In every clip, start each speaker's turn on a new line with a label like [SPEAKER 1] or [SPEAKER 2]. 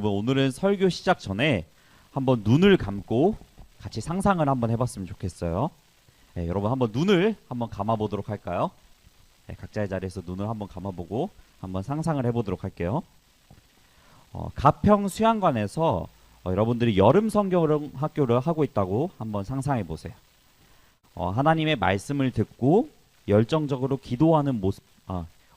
[SPEAKER 1] 오늘은 설교 시작 전에 한번 눈을 감고 같이 상상을 한번 해봤으면 좋겠어요. 네, 여러분 한번 눈을 한번 감아보도록 할까요? 네, 각자의 자리에서 눈을 한번 감아보고 한번 상상을 해보도록 할게요. 가평 수양관에서 여러분들이 여름 성경 학교를 하고 있다고 한번 상상해 보세요. 하나님의 말씀을 듣고 열정적으로 기도하는 모습,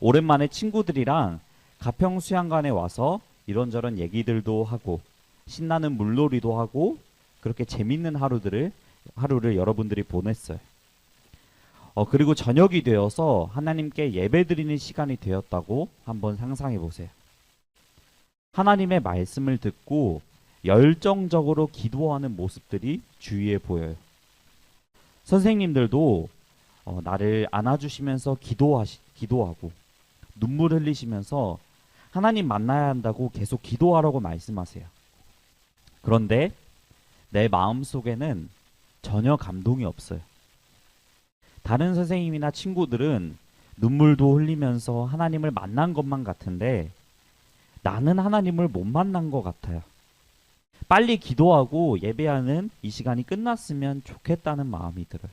[SPEAKER 1] 오랜만에 친구들이랑 가평 수양관에 와서 이런저런 얘기들도 하고 신나는 물놀이도 하고 그렇게 재밌는 하루를 여러분들이 보냈어요. 그리고 저녁이 되어서 하나님께 예배드리는 시간이 되었다고 한번 상상해 보세요. 하나님의 말씀을 듣고 열정적으로 기도하는 모습들이 주위에 보여요. 선생님들도 나를 안아주시면서 기도하고 눈물 흘리시면서 하나님 만나야 한다고 계속 기도하라고 말씀하세요. 그런데 내 마음속에는 전혀 감동이 없어요. 다른 선생님이나 친구들은 눈물도 흘리면서 하나님을 만난 것만 같은데 나는 하나님을 못 만난 것 같아요. 빨리 기도하고 예배하는 이 시간이 끝났으면 좋겠다는 마음이 들어요.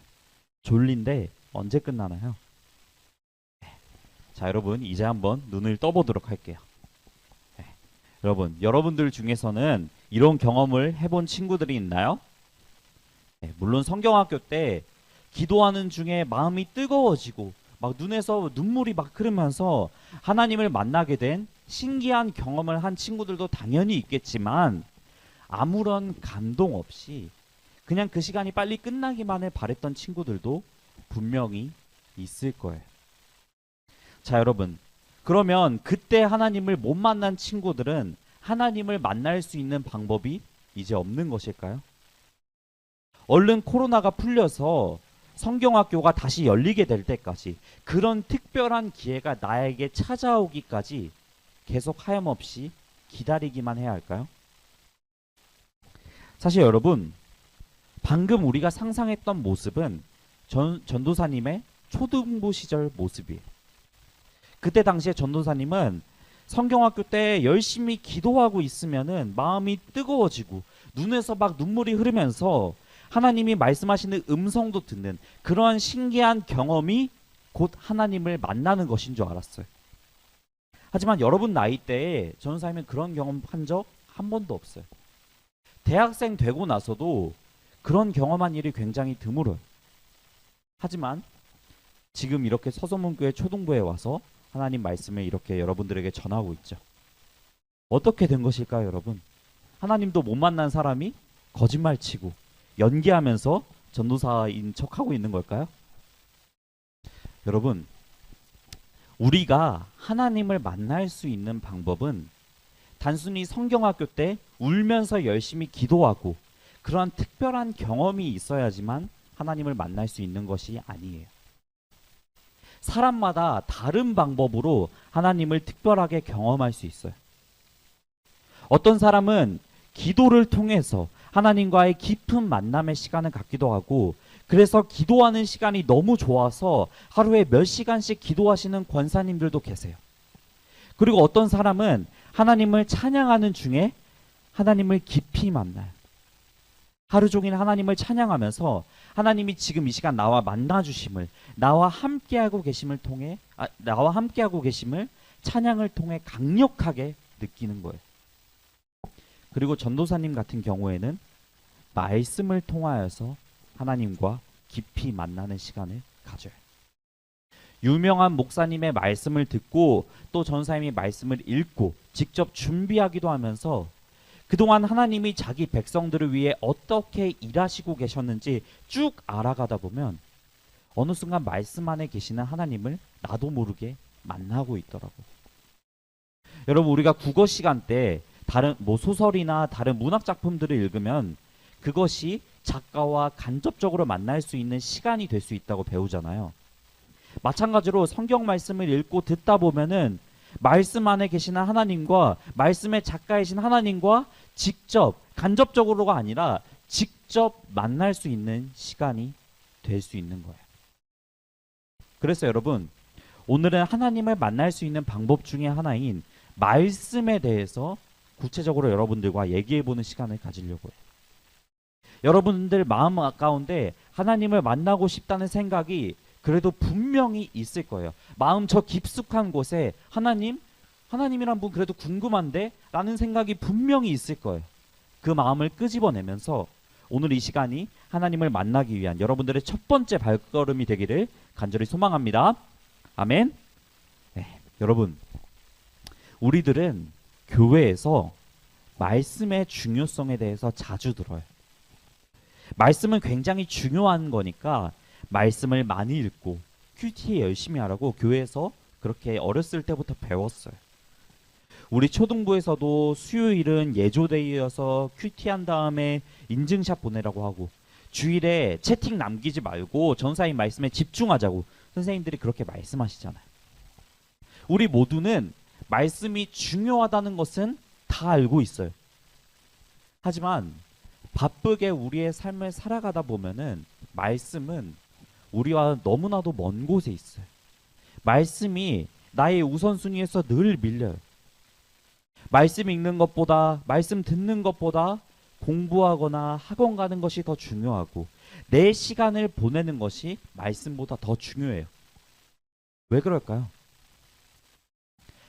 [SPEAKER 1] 졸린데 언제 끝나나요? 자, 여러분 이제 한번 눈을 떠보도록 할게요. 여러분들 중에서는 이런 경험을 해본 친구들이 있나요? 물론 성경학교 때 기도하는 중에 마음이 뜨거워지고 막 눈에서 눈물이 막 흐르면서 하나님을 만나게 된 신기한 경험을 한 친구들도 당연히 있겠지만 아무런 감동 없이 그냥 그 시간이 빨리 끝나기만을 바랬던 친구들도 분명히 있을 거예요. 자, 여러분, 그러면 그때 하나님을 못 만난 친구들은 하나님을 만날 수 있는 방법이 이제 없는 것일까요? 얼른 코로나가 풀려서 성경학교가 다시 열리게 될 때까지 그런 특별한 기회가 나에게 찾아오기까지 계속 하염없이 기다리기만 해야 할까요? 사실 여러분, 방금 우리가 상상했던 모습은 전도사님의 초등부 시절 모습이에요. 그때 당시에 전도사님은 성경학교 때 열심히 기도하고 있으면은 마음이 뜨거워지고 눈에서 막 눈물이 흐르면서 하나님이 말씀하시는 음성도 듣는 그러한 신기한 경험이 곧 하나님을 만나는 것인 줄 알았어요. 하지만 여러분 나이 때에 전도사님은 그런 경험 한 적 한 번도 없어요. 대학생 되고 나서도 그런 경험한 일이 굉장히 드물어요. 하지만 지금 이렇게 서소문교회 초등부에 와서 하나님 말씀을 이렇게 여러분들에게 전하고 있죠. 어떻게 된 것일까요, 여러분? 하나님도 못 만난 사람이 거짓말치고 연기하면서 전도사인 척하고 있는 걸까요? 여러분, 우리가 하나님을 만날 수 있는 방법은 단순히 성경학교 때 울면서 열심히 기도하고 그러한 특별한 경험이 있어야지만 하나님을 만날 수 있는 것이 아니에요. 사람마다 다른 방법으로 하나님을 특별하게 경험할 수 있어요. 어떤 사람은 기도를 통해서 하나님과의 깊은 만남의 시간을 갖기도 하고 그래서 기도하는 시간이 너무 좋아서 하루에 몇 시간씩 기도하시는 권사님들도 계세요. 그리고 어떤 사람은 하나님을 찬양하는 중에 하나님을 깊이 만나요. 하루 종일 하나님을 찬양하면서 하나님이 지금 이 시간 나와 만나주심을 나와 함께하고 계심을 찬양을 통해 강력하게 느끼는 거예요. 그리고 전도사님 같은 경우에는 말씀을 통하여서 하나님과 깊이 만나는 시간을 가져요. 유명한 목사님의 말씀을 듣고 또 전사님이 말씀을 읽고 직접 준비하기도 하면서 그동안 하나님이 자기 백성들을 위해 어떻게 일하시고 계셨는지 쭉 알아가다 보면 어느 순간 말씀 안에 계시는 하나님을 나도 모르게 만나고 있더라고요. 여러분, 우리가 국어 시간 때 다른 소설이나 다른 문학 작품들을 읽으면 그것이 작가와 간접적으로 만날 수 있는 시간이 될 수 있다고 배우잖아요. 마찬가지로 성경 말씀을 읽고 듣다 보면은 말씀 안에 계시는 하나님과 말씀의 작가이신 하나님과 직접 간접적으로가 아니라 직접 만날 수 있는 시간이 될 수 있는 거예요. 그래서 여러분, 오늘은 하나님을 만날 수 있는 방법 중에 하나인 말씀에 대해서 구체적으로 여러분들과 얘기해보는 시간을 가지려고 해요. 여러분들 마음 가운데 하나님을 만나고 싶다는 생각이 그래도 분명히 있을 거예요. 마음 저 깊숙한 곳에 하나님이란 분 그래도 궁금한데? 라는 생각이 분명히 있을 거예요. 그 마음을 끄집어내면서 오늘 이 시간이 하나님을 만나기 위한 여러분들의 첫 번째 발걸음이 되기를 간절히 소망합니다. 아멘. 네, 여러분, 우리들은 교회에서 말씀의 중요성에 대해서 자주 들어요. 말씀은 굉장히 중요한 거니까 말씀을 많이 읽고 큐티 열심히 하라고 교회에서 그렇게 어렸을 때부터 배웠어요. 우리 초등부에서도 수요일은 예조데이여서 큐티한 다음에 인증샷 보내라고 하고 주일에 채팅 남기지 말고 전사님 말씀에 집중하자고 선생님들이 그렇게 말씀하시잖아요. 우리 모두는 말씀이 중요하다는 것은 다 알고 있어요. 하지만 바쁘게 우리의 삶을 살아가다 보면은 말씀은 우리와 너무나도 먼 곳에 있어요. 말씀이 나의 우선순위에서 늘 밀려요. 말씀 읽는 것보다, 말씀 듣는 것보다 공부하거나 학원 가는 것이 더 중요하고 내 시간을 보내는 것이 말씀보다 더 중요해요. 왜 그럴까요?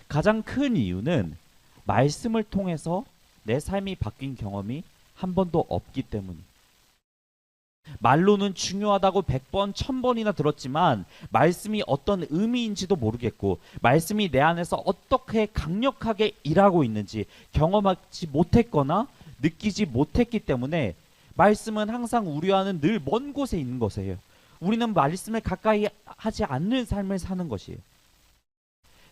[SPEAKER 1] 가장 큰 이유는 말씀을 통해서 내 삶이 바뀐 경험이 한 번도 없기 때문이에요. 말로는 중요하다고 100번, 1000번이나 들었지만 말씀이 어떤 의미인지도 모르겠고 말씀이 내 안에서 어떻게 강력하게 일하고 있는지 경험하지 못했거나 느끼지 못했기 때문에 말씀은 항상 우리와는 늘 먼 곳에 있는 것이에요. 우리는 말씀을 가까이 하지 않는 삶을 사는 것이에요.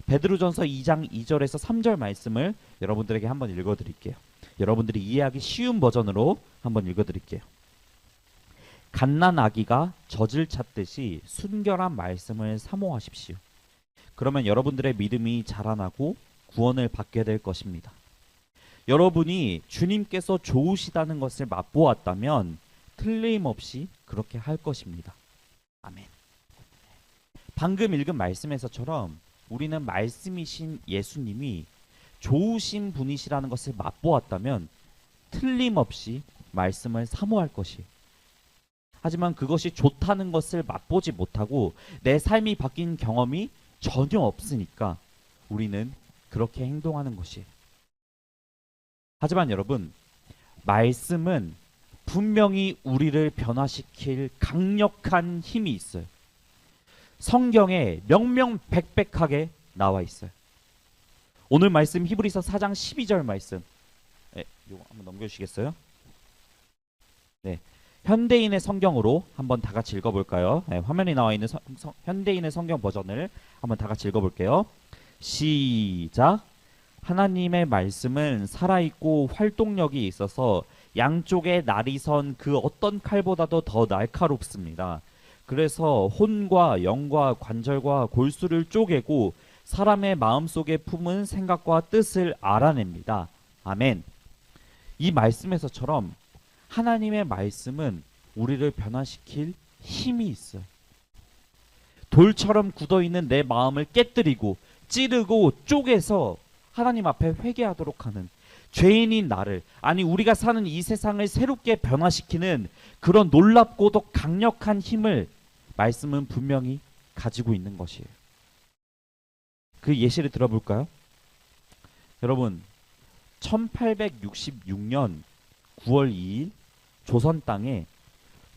[SPEAKER 1] 베드로전서 2장 2절에서 3절 말씀을 여러분들에게 한번 읽어드릴게요. 여러분들이 이해하기 쉬운 버전으로 한번 읽어드릴게요. 갓난 아기가 젖을 찾듯이 순결한 말씀을 사모하십시오. 그러면 여러분들의 믿음이 자라나고 구원을 받게 될 것입니다. 여러분이 주님께서 좋으시다는 것을 맛보았다면 틀림없이 그렇게 할 것입니다. 아멘. 방금 읽은 말씀에서처럼 우리는 말씀이신 예수님이 좋으신 분이시라는 것을 맛보았다면 틀림없이 말씀을 사모할 것이에요. 하지만 그것이 좋다는 것을 맛보지 못하고 내 삶이 바뀐 경험이 전혀 없으니까 우리는 그렇게 행동하는 것이에요. 하지만 여러분, 말씀은 분명히 우리를 변화시킬 강력한 힘이 있어요. 성경에 명명백백하게 나와 있어요. 오늘 말씀 히브리서 4장 12절 말씀. 이거 한번 넘겨주시겠어요? 네. 현대인의 성경으로 한번 다 같이 읽어볼까요? 네, 화면에 나와 있는 현대인의 성경 버전을 한번 다 같이 읽어볼게요. 시작. 하나님의 말씀은 살아있고 활동력이 있어서 양쪽에 날이 선 그 어떤 칼보다도 더 날카롭습니다. 그래서 혼과 영과 관절과 골수를 쪼개고 사람의 마음속에 품은 생각과 뜻을 알아냅니다. 아멘. 이 말씀에서처럼 하나님의 말씀은 우리를 변화시킬 힘이 있어요. 돌처럼 굳어있는 내 마음을 깨뜨리고 찌르고 쪼개서 하나님 앞에 회개하도록 하는 죄인인 나를, 아니 우리가 사는 이 세상을 새롭게 변화시키는 그런 놀랍고도 강력한 힘을 말씀은 분명히 가지고 있는 것이에요. 그 예시를 들어볼까요? 여러분, 1866년 9월 2일 조선 땅에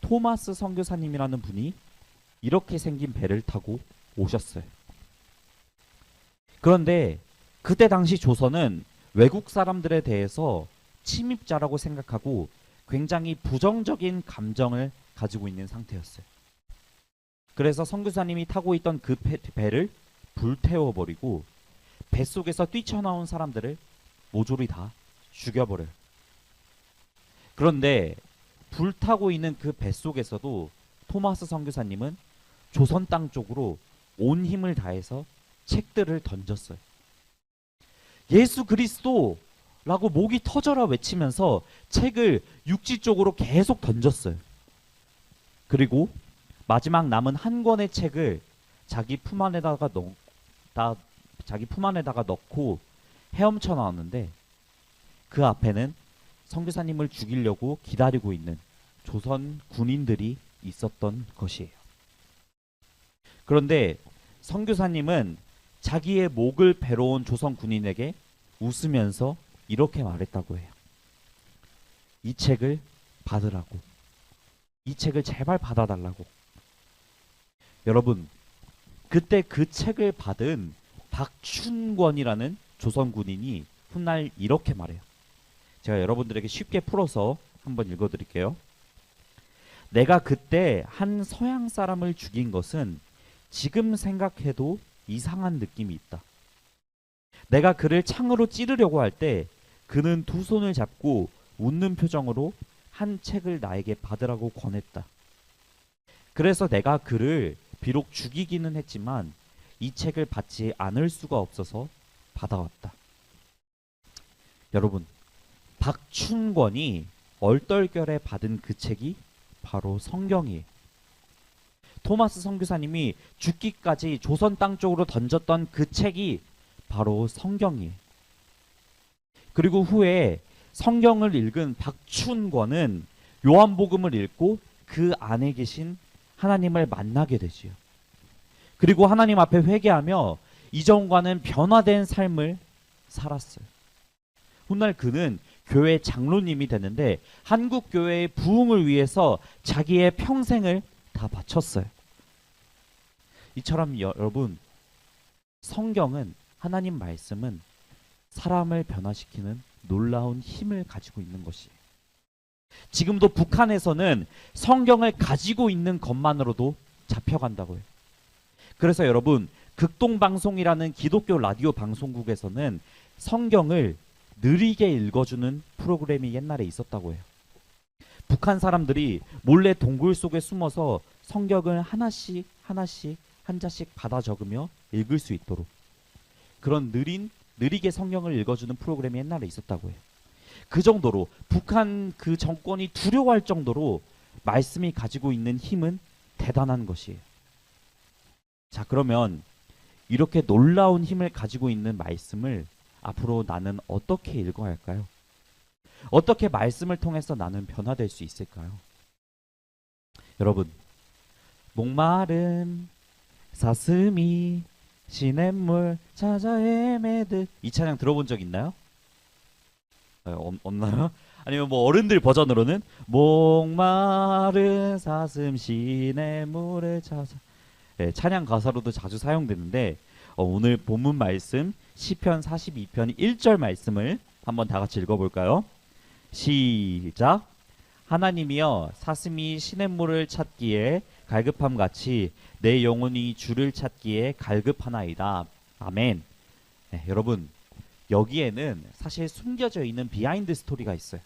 [SPEAKER 1] 토마스 선교사님이라는 분이 이렇게 생긴 배를 타고 오셨어요. 그런데 그때 당시 조선은 외국 사람들에 대해서 침입자라고 생각하고 굉장히 부정적인 감정을 가지고 있는 상태였어요. 그래서 선교사님이 타고 있던 그 배를 불태워버리고 뱃속에서 뛰쳐나온 사람들을 모조리 다 죽여버려요. 그런데 불타고 있는 그 뱃속에서도 토마스 선교사님은 조선 땅 쪽으로 온 힘을 다해서 책들을 던졌어요. 예수 그리스도라고 목이 터져라 외치면서 책을 육지 쪽으로 계속 던졌어요. 그리고 마지막 남은 한 권의 책을 자기 품 안에다가 넣고 헤엄쳐 나왔는데 그 앞에는 선교사님을 죽이려고 기다리고 있는 조선 군인들이 있었던 것이에요. 그런데 선교사님은 자기의 목을 베러 온 조선 군인에게 웃으면서 이렇게 말했다고 해요. 이 책을 받으라고. 이 책을 제발 받아달라고. 여러분, 그때 그 책을 받은 박춘권이라는 조선 군인이 훗날 이렇게 말해요. 제가 여러분들에게 쉽게 풀어서 한번 읽어드릴게요. 내가 그때 한 서양 사람을 죽인 것은 지금 생각해도 이상한 느낌이 있다. 내가 그를 창으로 찌르려고 할 때 그는 두 손을 잡고 웃는 표정으로 한 책을 나에게 받으라고 권했다. 그래서 내가 그를 비록 죽이기는 했지만 이 책을 받지 않을 수가 없어서 받아왔다. 여러분, 박춘권이 얼떨결에 받은 그 책이 바로 성경이에요. 토마스 선교사님이 죽기까지 조선 땅 쪽으로 던졌던 그 책이 바로 성경이에요. 그리고 후에 성경을 읽은 박춘권은 요한복음을 읽고 그 안에 계신 하나님을 만나게 되지요. 그리고 하나님 앞에 회개하며 이전과는 변화된 삶을 살았어요. 훗날 그는 교회 장로님이 되는데 한국 교회의 부흥을 위해서 자기의 평생을 다 바쳤어요. 이처럼 여러분, 성경은, 하나님 말씀은 사람을 변화시키는 놀라운 힘을 가지고 있는 것이에요. 지금도 북한에서는 성경을 가지고 있는 것만으로도 잡혀간다고 해요. 그래서 여러분, 극동방송이라는 기독교 라디오 방송국에서는 성경을 느리게 읽어주는 프로그램이 옛날에 있었다고 해요. 북한 사람들이 몰래 동굴 속에 숨어서 성경을 하나씩 한 자씩 받아 적으며 읽을 수 있도록 그런 느리게 성경을 읽어주는 프로그램이 옛날에 있었다고 해요. 그 정도로 북한 그 정권이 두려워할 정도로 말씀이 가지고 있는 힘은 대단한 것이에요. 자, 그러면 이렇게 놀라운 힘을 가지고 있는 말씀을 앞으로 나는 어떻게 읽어야 할까요? 어떻게 말씀을 통해서 나는 변화될 수 있을까요? 여러분, 목마른 사슴이 시냇물 찾아 헤매듯, 이 찬양 들어본 적 있나요? 없나요? 아니면 뭐 어른들 버전으로는 목마른 사슴 시냇물을 찾아, 네, 찬양 가사로도 자주 사용되는데 오늘 본문 말씀 시편 42편 1절 말씀을 한번 다 같이 읽어볼까요? 시작. 하나님이여, 사슴이 시냇물을 찾기에 갈급함같이 내 영혼이 주를 찾기에 갈급하나이다. 아멘. 네, 여러분, 여기에는 사실 숨겨져 있는 비하인드 스토리가 있어요.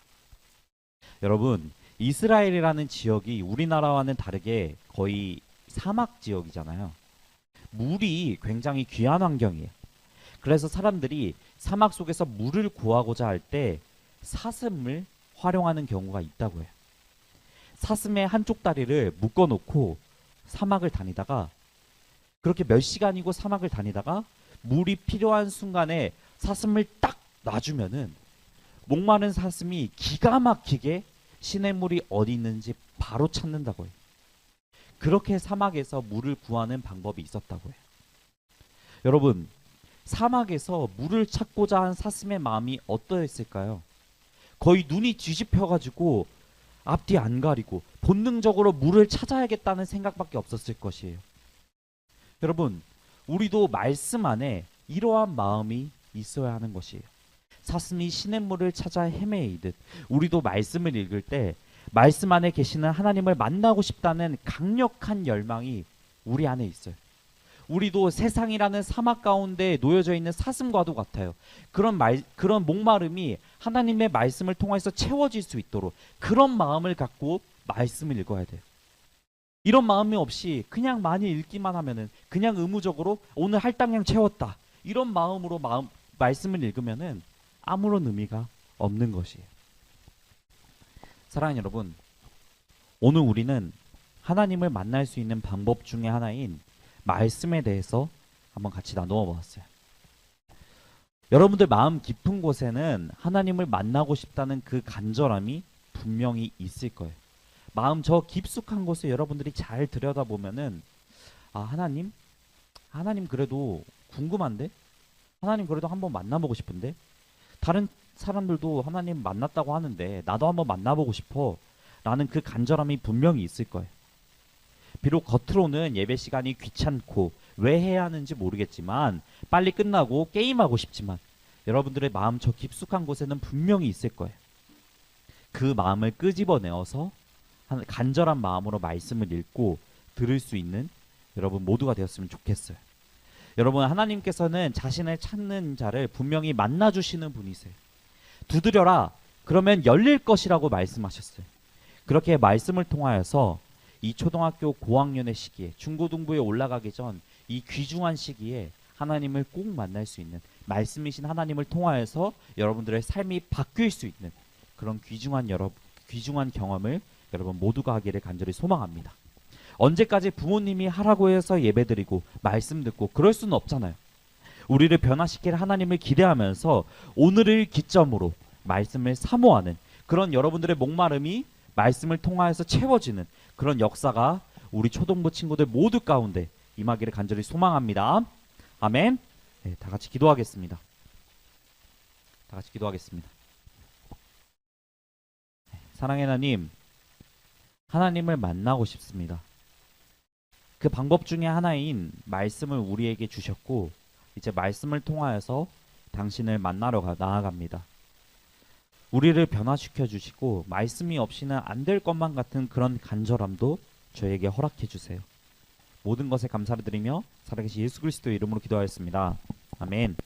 [SPEAKER 1] 여러분, 이스라엘이라는 지역이 우리나라와는 다르게 거의 사막 지역이잖아요. 물이 굉장히 귀한 환경이에요. 그래서 사람들이 사막 속에서 물을 구하고자 할 때 사슴을 활용하는 경우가 있다고 해요. 사슴의 한쪽 다리를 묶어놓고 사막을 다니다가, 그렇게 몇 시간이고 사막을 다니다가 물이 필요한 순간에 사슴을 딱 놔주면은 목마른 사슴이 기가 막히게 시냇물이 어디 있는지 바로 찾는다고 해요. 그렇게 사막에서 물을 구하는 방법이 있었다고 해요. 여러분, 사막에서 물을 찾고자 한 사슴의 마음이 어떠했을까요? 거의 눈이 뒤집혀가지고 앞뒤 안 가리고 본능적으로 물을 찾아야겠다는 생각밖에 없었을 것이에요. 여러분, 우리도 말씀 안에 이러한 마음이 있어야 하는 것이에요. 사슴이 시냇물을 찾아 헤매이듯 우리도 말씀을 읽을 때 말씀 안에 계시는 하나님을 만나고 싶다는 강력한 열망이 우리 안에 있어요. 우리도 세상이라는 사막 가운데 놓여져 있는 사슴과도 같아요. 그런 목마름이 하나님의 말씀을 통해서 채워질 수 있도록 그런 마음을 갖고 말씀을 읽어야 돼요. 이런 마음이 없이 그냥 많이 읽기만 하면은, 그냥 의무적으로 오늘 할당량 채웠다, 이런 마음으로 말씀을 읽으면은 아무런 의미가 없는 것이에요. 사랑하는 여러분, 오늘 우리는 하나님을 만날 수 있는 방법 중에 하나인 말씀에 대해서 한번 같이 나누어 보았어요. 여러분들 마음 깊은 곳에는 하나님을 만나고 싶다는 그 간절함이 분명히 있을 거예요. 마음 저 깊숙한 곳에 여러분들이 잘 들여다보면은 아, 하나님 그래도 궁금한데? 하나님 그래도 한번 만나보고 싶은데? 다른 사람들도 하나님 만났다고 하는데 나도 한번 만나보고 싶어 라는 그 간절함이 분명히 있을 거예요. 비록 겉으로는 예배 시간이 귀찮고 왜 해야 하는지 모르겠지만 빨리 끝나고 게임하고 싶지만 여러분들의 마음 저 깊숙한 곳에는 분명히 있을 거예요. 그 마음을 끄집어내어서 간절한 마음으로 말씀을 읽고 들을 수 있는 여러분 모두가 되었으면 좋겠어요. 여러분 하나님께서는 자신을 찾는 자를 분명히 만나주시는 분이세요. 두드려라 그러면 열릴 것이라고 말씀하셨어요. 그렇게 말씀을 통하여서 이 초등학교 고학년의 시기에 중고등부에 올라가기 전 이 귀중한 시기에 하나님을 꼭 만날 수 있는 말씀이신 하나님을 통하여서 여러분들의 삶이 바뀔 수 있는 그런 귀중한 경험을 여러분 모두가 하기를 간절히 소망합니다. 언제까지 부모님이 하라고 해서 예배드리고 말씀 듣고 그럴 수는 없잖아요. 우리를 변화시킬 하나님을 기대하면서 오늘을 기점으로 말씀을 사모하는 그런 여러분들의 목마름이 말씀을 통하여서 채워지는 그런 역사가 우리 초등부 친구들 모두 가운데 임하기를 간절히 소망합니다. 아멘. 네, 다 같이 기도하겠습니다. 다 같이 기도하겠습니다. 사랑의 하나님, 하나님을 만나고 싶습니다. 그 방법 중에 하나인 말씀을 우리에게 주셨고 이제 말씀을 통하여서 당신을 만나러 나아갑니다. 우리를 변화시켜 주시고 말씀이 없이는 안 될 것만 같은 그런 간절함도 저에게 허락해 주세요. 모든 것에 감사를 드리며 살아계신 예수 그리스도의 이름으로 기도하였습니다. 아멘.